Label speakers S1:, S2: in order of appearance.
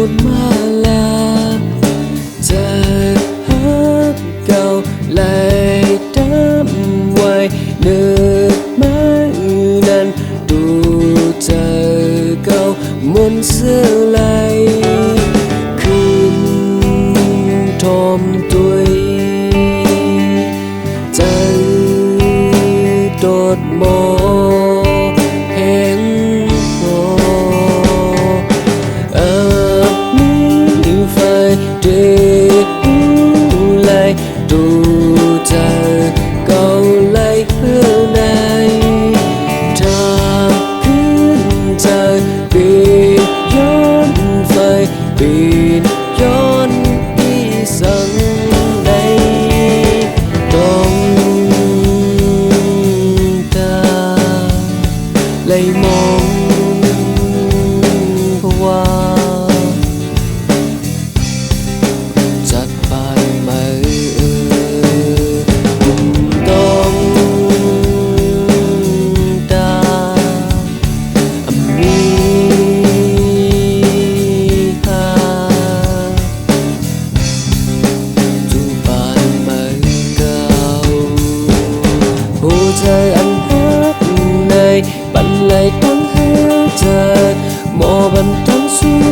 S1: một mà là giờ hát cầu lại đám hoài nước mắt nan đủ chờ cầu muốn giữ lạiคืนทอมtuổiใจโดดมอแห้งพอมีไฟเดือดไหลดูใจเก่าไหลเพื่อในทางขึ้นใจปีนย้อนไฟปีนย้อนที่สั่งใดต้องตาไหลมองเพราะว่าจัดปานมาคุณต้องตามีหาจูปานมาเก่าหัวใจอันฮักในบันไลตั้งหาเธอมอบันทั้งสู้